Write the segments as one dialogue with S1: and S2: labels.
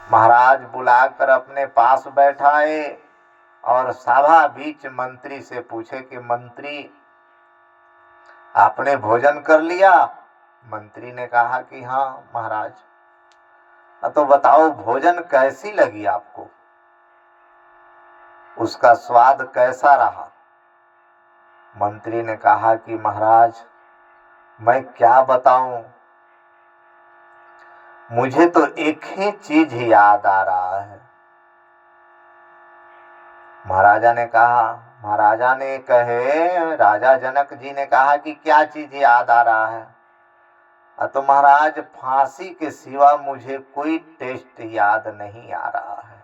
S1: महाराज बुलाकर अपने पास बैठाए और सभा बीच मंत्री से पूछे कि मंत्री, आपने भोजन कर लिया? मंत्री ने कहा कि हाँ महाराज। तो बताओ भोजन कैसी लगी आपको, उसका स्वाद कैसा रहा? मंत्री ने कहा कि महाराज मैं क्या बताऊं, मुझे तो एक ही चीज याद आ रहा है। महाराजा ने कहे, राजा जनक जी ने कहा कि क्या चीज याद आ रहा है? तो महाराज, फांसी के सिवा मुझे कोई टेस्ट याद नहीं आ रहा है।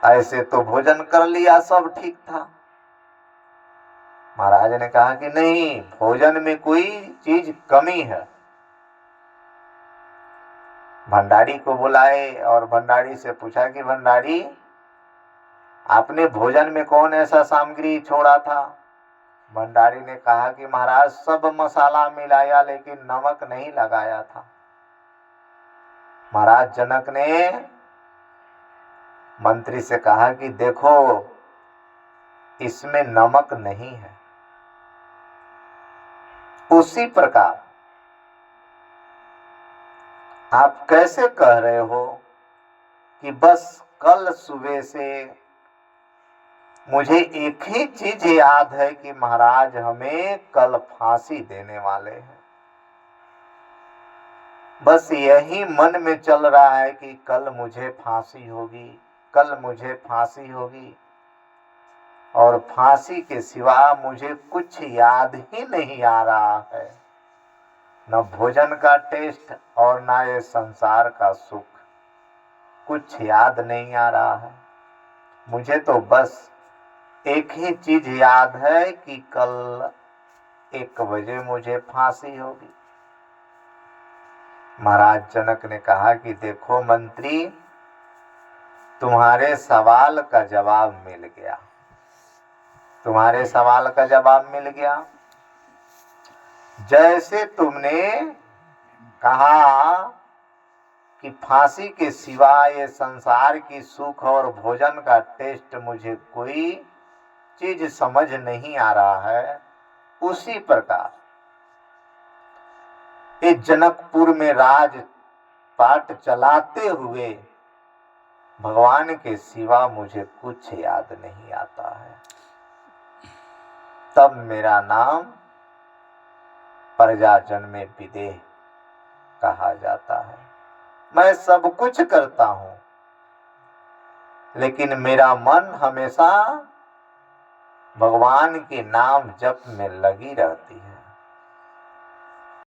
S1: ऐसे तो भोजन कर लिया, सब ठीक था। महाराज ने कहा कि नहीं, भोजन में कोई चीज कमी है। भंडारी को बुलाए और भंडारी से पूछा कि भंडारी, आपने भोजन में कौन ऐसा सामग्री छोड़ा था? भंडारी ने कहा कि महाराज सब मसाला मिलाया लेकिन नमक नहीं लगाया था। महाराज जनक ने मंत्री से कहा कि देखो, इसमें नमक नहीं है। उसी प्रकार आप कैसे कह रहे हो कि बस कल सुबह से मुझे एक ही चीज याद है कि महाराज हमें कल फांसी देने वाले हैं। बस यही मन में चल रहा है कि कल मुझे फांसी होगी, कल मुझे फांसी होगी, और फांसी के सिवा मुझे कुछ याद ही नहीं आ रहा है। न भोजन का टेस्ट और न ये संसार का सुख, कुछ याद नहीं आ रहा है। मुझे तो बस एक ही चीज याद है कि कल 1 बजे मुझे फांसी होगी। महाराज जनक ने कहा कि देखो मंत्री, तुम्हारे सवाल का जवाब मिल गया, तुम्हारे सवाल का जवाब मिल गया। जैसे तुमने कहा कि फांसी के सिवा ये संसार की सुख और भोजन का टेस्ट मुझे कोई चीज समझ नहीं आ रहा है, उसी प्रकार इस जनकपुर में राज पाट चलाते हुए भगवान के सिवा मुझे कुछ याद नहीं आता है। तब मेरा नाम प्रजाजन में विदेह कहा जाता है। मैं सब कुछ करता हूं, लेकिन मेरा मन हमेशा भगवान के नाम जप में लगी रहती है।